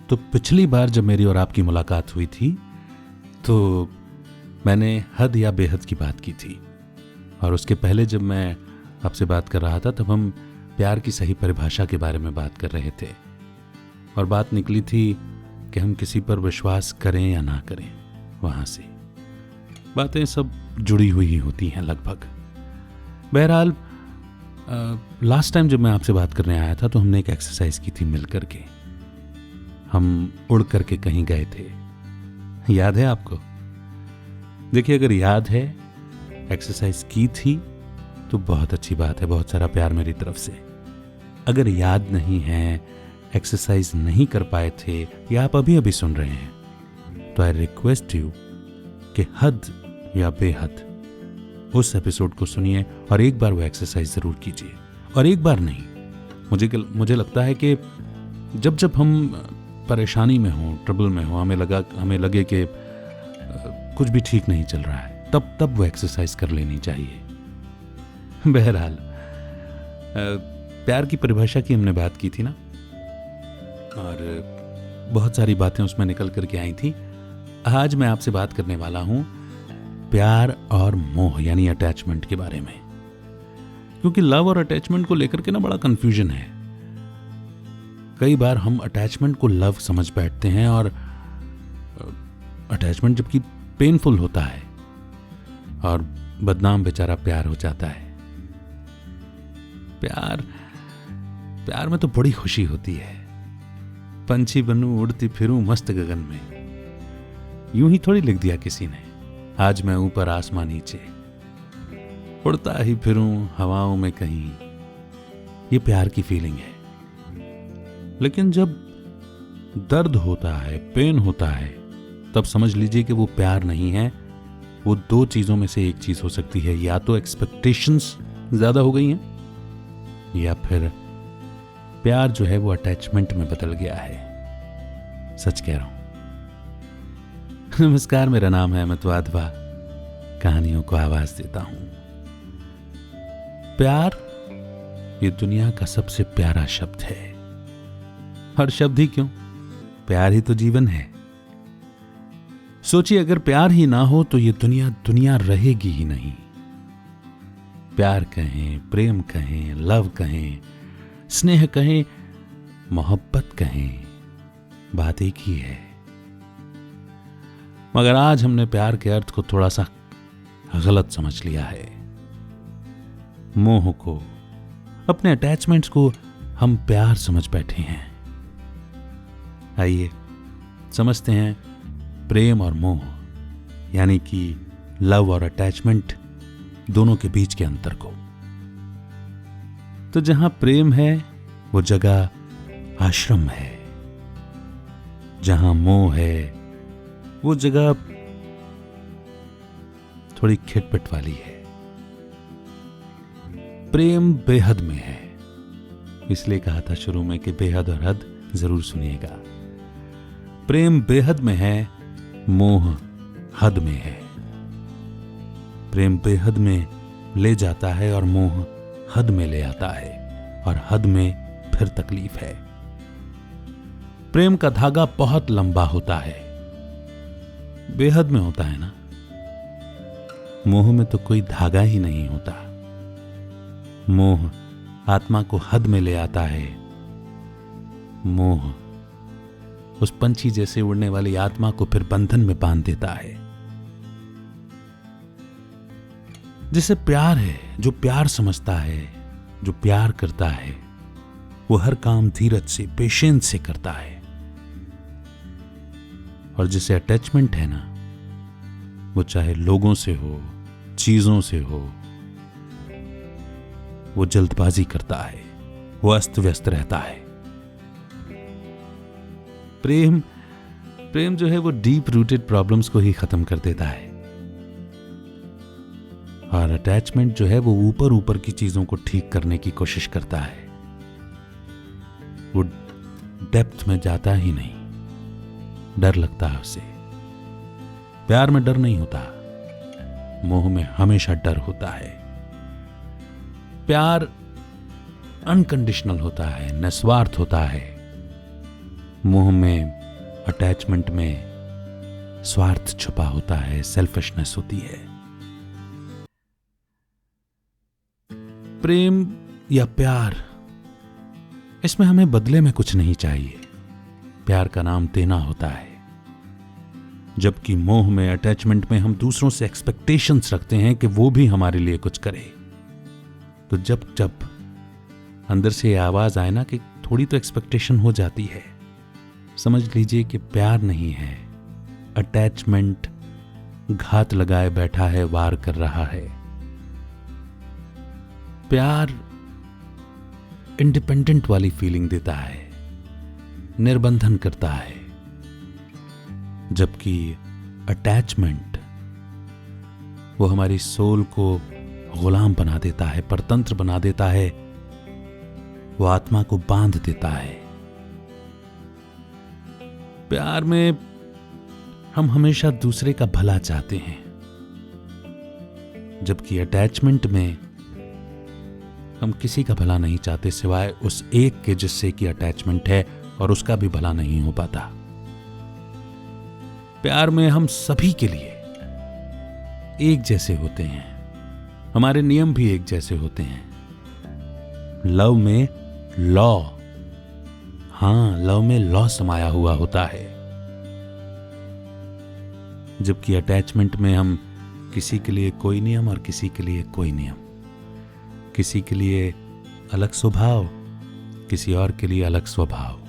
तो पिछली बार जब मेरी और आपकी मुलाकात हुई थी तो मैंने हद या बेहद की बात की थी, और उसके पहले जब मैं आपसे बात कर रहा था तब हम प्यार की सही परिभाषा के बारे में बात कर रहे थे, और बात निकली थी कि हम किसी पर विश्वास करें या ना करें। वहाँ से बातें सब जुड़ी हुई ही होती हैं लगभग। बहरहाल लास्ट टाइम जब मैं आपसे बात करने आया था तो हमने एक एक्सरसाइज की थी मिल करके। हम उड़ करके कहीं गए थे, याद है आपको? देखिए, अगर याद है, एक्सरसाइज की थी तो बहुत अच्छी बात है, बहुत सारा प्यार मेरी तरफ से। अगर याद नहीं है, एक्सरसाइज नहीं कर पाए थे, या आप अभी अभी सुन रहे हैं, तो आई रिक्वेस्ट यू कि हद या बेहद उस एपिसोड को सुनिए और एक बार वो एक्सरसाइज जरूर कीजिए। और एक बार नहीं, मुझे लगता है कि जब जब हम परेशानी में हो, ट्रबल में हो, हमें लगे कि कुछ भी ठीक नहीं चल रहा है, तब वो एक्सरसाइज कर लेनी चाहिए। बहरहाल प्यार की परिभाषा की हमने बात की थी ना, और बहुत सारी बातें उसमें निकल करके आई थी। आज मैं आपसे बात करने वाला हूं प्यार और मोह यानी अटैचमेंट के बारे में, क्योंकि लव और अटैचमेंट को लेकर के ना बड़ा कंफ्यूजन है। कई बार हम अटैचमेंट को लव समझ बैठते हैं, और अटैचमेंट जबकि पेनफुल होता है और बदनाम बेचारा प्यार हो जाता है। प्यार में तो बड़ी खुशी होती है। पंछी बनूं उड़ती फिरूं मस्त गगन में, यूं ही थोड़ी लिख दिया किसी ने, आज मैं ऊपर आसमां नीचे, उड़ता ही फिरूं हवाओं में कहीं। ये प्यार की फीलिंग है। लेकिन जब दर्द होता है, पेन होता है, तब समझ लीजिए कि वो प्यार नहीं है। वो दो चीजों में से एक चीज हो सकती है, या तो एक्सपेक्टेशंस ज्यादा हो गई हैं, या फिर प्यार जो है वो अटैचमेंट में बदल गया है। सच कह रहा हूं। नमस्कार, मेरा नाम है अमित वाधवा, कहानियों को आवाज देता हूं। प्यार ये दुनिया का सबसे प्यारा शब्द है। और शब्द ही क्यों, प्यार ही तो जीवन है। सोचिए, अगर प्यार ही ना हो तो ये दुनिया रहेगी ही नहीं। प्यार कहें, प्रेम कहें, लव कहें, स्नेह कहें, मोहब्बत कहें, बात एक ही है। मगर आज हमने प्यार के अर्थ को थोड़ा सा गलत समझ लिया है। मोह को, अपने अटैचमेंट्स को हम प्यार समझ बैठे हैं। आइए समझते हैं प्रेम और मोह यानी कि लव और अटैचमेंट दोनों के बीच के अंतर को। तो जहां प्रेम है वो जगह आश्रम है, जहां मोह है वो जगह थोड़ी खिटपिट वाली है। प्रेम बेहद में है, इसलिए कहा था शुरू में कि बेहद और हद जरूर सुनिएगा। प्रेम बेहद में है, मोह हद में है। प्रेम बेहद में ले जाता है और मोह हद में ले आता है, और हद में फिर तकलीफ है। प्रेम का धागा बहुत लंबा होता है, बेहद में होता है ना। मोह में तो कोई धागा ही नहीं होता। मोह आत्मा को हद में ले आता है। मोह उस पंछी जैसे उड़ने वाली आत्मा को फिर बंधन में बांध देता है। जिसे प्यार है, जो प्यार समझता है, जो प्यार करता है, वो हर काम धीरज से, पेशेंस से करता है। और जिसे अटैचमेंट है ना, वो चाहे लोगों से हो, चीजों से हो, वो जल्दबाजी करता है, वो अस्त व्यस्त रहता है। प्रेम जो है वो डीप रूटेड प्रॉब्लम्स को ही खत्म कर देता है, और अटैचमेंट जो है वो ऊपर ऊपर की चीजों को ठीक करने की कोशिश करता है। वो डेप्थ में जाता ही नहीं, डर लगता है उसे। प्यार में डर नहीं होता, मोह में हमेशा डर होता है। प्यार अनकंडीशनल होता है, निस्वार्थ होता है। मोह में, अटैचमेंट में स्वार्थ छुपा होता है, सेल्फिशनेस होती है। प्रेम या प्यार, इसमें हमें बदले में कुछ नहीं चाहिए। प्यार का नाम देना होता है। जबकि मोह में, अटैचमेंट में हम दूसरों से एक्सपेक्टेशंस रखते हैं कि वो भी हमारे लिए कुछ करे। तो जब जब अंदर से ये आवाज आए ना कि थोड़ी तो एक्सपेक्टेशन हो जाती है, समझ लीजिए कि प्यार नहीं है, अटैचमेंट घात लगाए बैठा है, वार कर रहा है। प्यार इंडिपेंडेंट वाली फीलिंग देता है, निर्बंधन करता है, जबकि अटैचमेंट वो हमारी सोल को गुलाम बना देता है, परतंत्र बना देता है, वो आत्मा को बांध देता है। प्यार में हम हमेशा दूसरे का भला चाहते हैं, जबकि अटैचमेंट में हम किसी का भला नहीं चाहते सिवाय उस एक के जिससे कि अटैचमेंट है, और उसका भी भला नहीं हो पाता। प्यार में हम सभी के लिए एक जैसे होते हैं, हमारे नियम भी एक जैसे होते हैं। लव में लॉ, हां, लव में लॉ समाया हुआ होता है। जबकि अटैचमेंट में हम किसी के लिए कोई नियम और किसी के लिए कोई नियम, किसी के लिए अलग स्वभाव, किसी और के लिए अलग स्वभाव,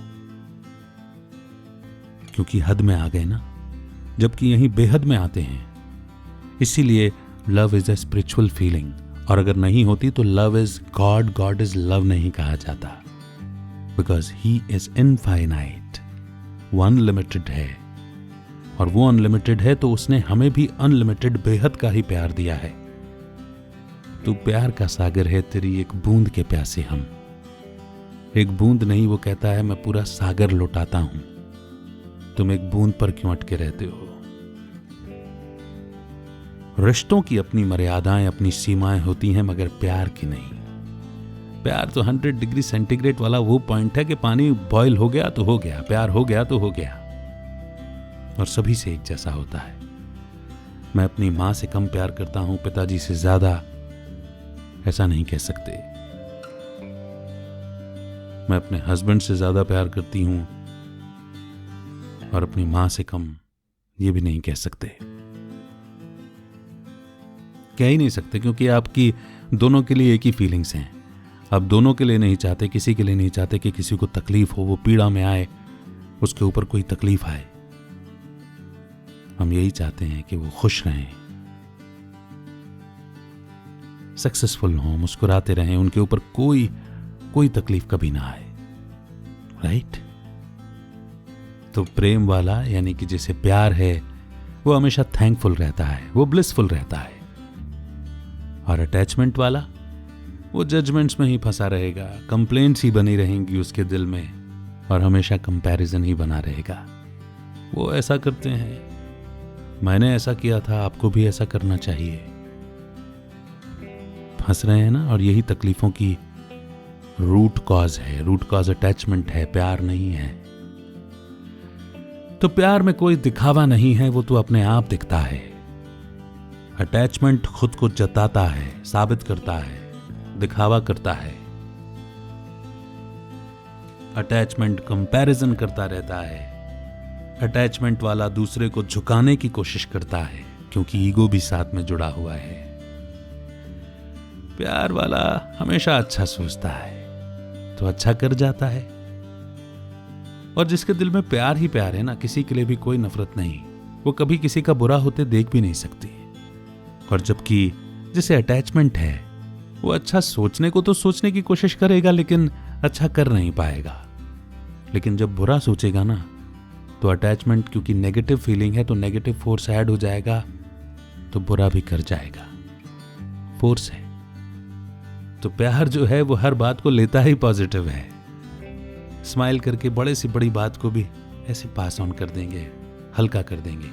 क्योंकि हद में आ गए ना, जबकि यहीं बेहद में आते हैं। इसीलिए love is a spiritual feeling, और अगर नहीं होती तो love is God, God is love नहीं कहा जाता, बिकॉज ही इज इनफाइनाइट, वो अनलिमिटेड है, और वो अनलिमिटेड है तो उसने हमें भी अनलिमिटेड बेहद का ही प्यार दिया है। तू प्यार का सागर है, तेरी एक बूंद के प्यासे हम। एक बूंद नहीं, वो कहता है मैं पूरा सागर लौटाता हूं, तुम एक बूंद पर क्यों अटके रहते हो। रिश्तों की अपनी मर्यादाएं, अपनी सीमाएं होती हैं, मगर प्यार की नहीं। प्यार तो 100 डिग्री सेंटीग्रेड वाला वो पॉइंट है कि पानी बॉयल हो गया तो हो गया, प्यार हो गया तो हो गया, और सभी से एक जैसा होता है। मैं अपनी मां से कम प्यार करता हूं, पिताजी से ज्यादा, ऐसा नहीं कह सकते। मैं अपने हस्बैंड से ज्यादा प्यार करती हूं और अपनी मां से कम, ये भी नहीं कह सकते। कह ही नहीं सकते, क्योंकि आपकी दोनों के लिए एक ही फीलिंग्स हैं। आप दोनों के लिए नहीं चाहते, किसी के लिए नहीं चाहते कि किसी को तकलीफ हो, वो पीड़ा में आए, उसके ऊपर कोई तकलीफ आए। हम यही चाहते हैं कि वो खुश रहें, सक्सेसफुल हों, मुस्कुराते रहें, उनके ऊपर कोई तकलीफ कभी ना आए, राइट? तो प्रेम वाला, यानी कि जिसे प्यार है, वो हमेशा थैंकफुल रहता है, वो ब्लिसफुल रहता है। और अटैचमेंट वाला, वो जजमेंट्स में ही फंसा रहेगा, कंप्लेंट्स ही बनी रहेंगी उसके दिल में, और हमेशा कंपैरिजन ही बना रहेगा। वो ऐसा करते हैं, मैंने ऐसा किया था, आपको भी ऐसा करना चाहिए। फंस रहे हैं ना, और यही तकलीफों की रूट कॉज है। रूट कॉज अटैचमेंट है, प्यार नहीं है। तो प्यार में कोई दिखावा नहीं है, वो तो अपने आप दिखता है। अटैचमेंट खुद को जताता है, साबित करता है, दिखावा करता है। अटैचमेंट कंपैरिजन करता रहता है। अटैचमेंट वाला दूसरे को झुकाने की कोशिश करता है, क्योंकि ईगो भी साथ में जुड़ा हुआ है। प्यार वाला हमेशा अच्छा सोचता है, तो अच्छा कर जाता है। और जिसके दिल में प्यार ही प्यार है ना, किसी के लिए भी कोई नफरत नहीं, वो कभी किसी का बुरा होते देख भी नहीं सकती। और जबकि जिसे अटैचमेंट है, वो अच्छा सोचने को तो सोचने की कोशिश करेगा, लेकिन अच्छा कर नहीं पाएगा। लेकिन जब बुरा सोचेगा ना, तो अटैचमेंट, क्योंकि नेगेटिव फीलिंग है, तो नेगेटिव फोर्स ऐड हो जाएगा, तो बुरा भी कर जाएगा। फोर्स है। तो प्यार जो है वो हर बात को लेता ही पॉजिटिव है। स्माइल करके बड़े से बड़ी बात को भी ऐसे पास ऑन कर देंगे, हल्का कर देंगे,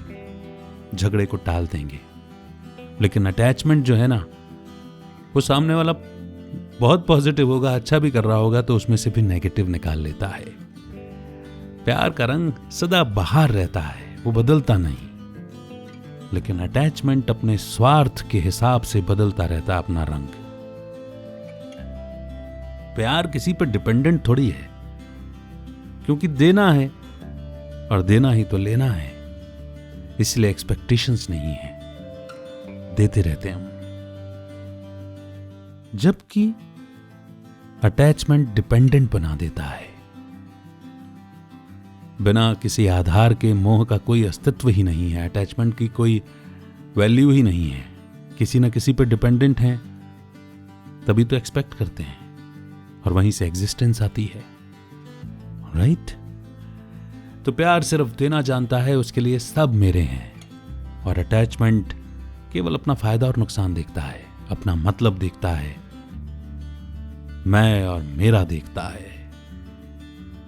झगड़े को टाल देंगे। लेकिन अटैचमेंट जो है ना, वो सामने वाला बहुत पॉजिटिव होगा, अच्छा भी कर रहा होगा, तो उसमें से भी नेगेटिव निकाल लेता है। प्यार का रंग सदा बहार रहता है, वो बदलता नहीं। लेकिन अटैचमेंट अपने स्वार्थ के हिसाब से बदलता रहता अपना रंग। प्यार किसी पर डिपेंडेंट थोड़ी है, क्योंकि देना है और देना ही तो लेना है, इसलिए एक्सपेक्टेशंस नहीं है, देते रहते हम। जबकि अटैचमेंट डिपेंडेंट बना देता है। बिना किसी आधार के मोह का कोई अस्तित्व ही नहीं है, अटैचमेंट की कोई वैल्यू ही नहीं है। किसी न किसी पर डिपेंडेंट हैं तभी तो एक्सपेक्ट करते हैं, और वहीं से एग्जिस्टेंस आती है, राइट? तो प्यार सिर्फ देना जानता है, उसके लिए सब मेरे हैं। और अटैचमेंट केवल अपना फायदा और नुकसान देखता है, अपना मतलब देखता है, मैं और मेरा देखता है।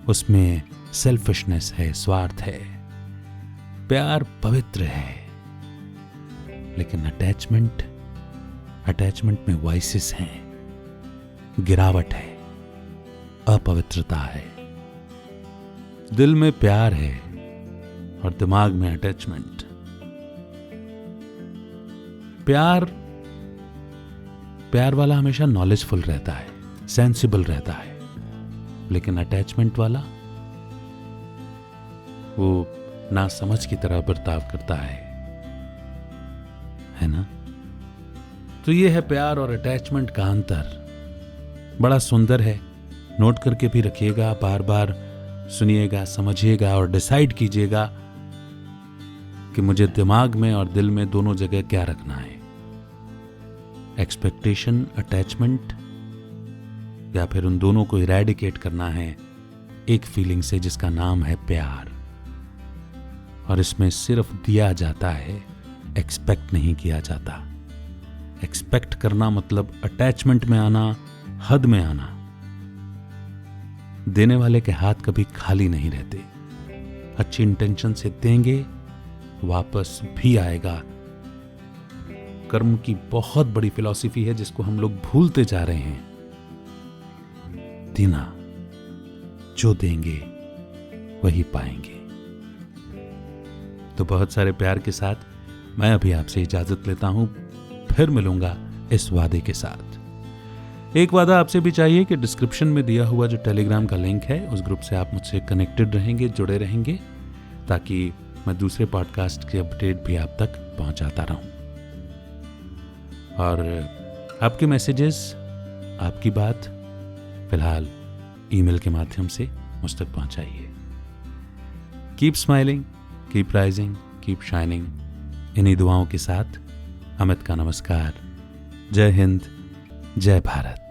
उसमें सेल्फिशनेस है, स्वार्थ है। प्यार पवित्र है, लेकिन अटैचमेंट में वाइसेस हैं, गिरावट है, अपवित्रता है। दिल में प्यार है और दिमाग में अटैचमेंट। प्यार वाला हमेशा नॉलेजफुल रहता है, सेंसिबल रहता है, लेकिन अटैचमेंट वाला वो ना समझ की तरह बर्ताव करता है ना? तो ये है प्यार और अटैचमेंट का अंतर। बड़ा सुंदर है, नोट करके भी रखिएगा, बार बार सुनिएगा, समझिएगा और डिसाइड कीजिएगा कि मुझे दिमाग में और दिल में दोनों जगह क्या रखना है, एक्सपेक्टेशन, अटैचमेंट, या फिर उन दोनों को इरेडिकेट करना है एक फीलिंग से जिसका नाम है प्यार। और इसमें सिर्फ दिया जाता है, एक्सपेक्ट नहीं किया जाता। एक्सपेक्ट करना मतलब अटैचमेंट में आना, हद में आना। देने वाले के हाथ कभी खाली नहीं रहते, अच्छी इंटेंशन से देंगे, वापस भी आएगा। कर्म की बहुत बड़ी फिलॉसफी है जिसको हम लोग भूलते जा रहे हैं। देना, जो देंगे वही पाएंगे। तो बहुत सारे प्यार के साथ मैं अभी आपसे इजाजत लेता हूं, फिर मिलूंगा इस वादे के साथ। एक वादा आपसे भी चाहिए कि डिस्क्रिप्शन में दिया हुआ जो टेलीग्राम का लिंक है, उस ग्रुप से आप मुझसे कनेक्टेड रहेंगे, जुड़े रहेंगे, ताकि मैं दूसरे पॉडकास्ट के अपडेट भी आप तक पहुंचाता रहूं। और आपके मैसेजेस, आपकी बात फिलहाल ईमेल के माध्यम से मुझ तक पहुंचाइए। Keep smiling, keep rising, keep shining. इन्हीं दुआओं के साथ अमित का नमस्कार। जय हिंद, जय भारत।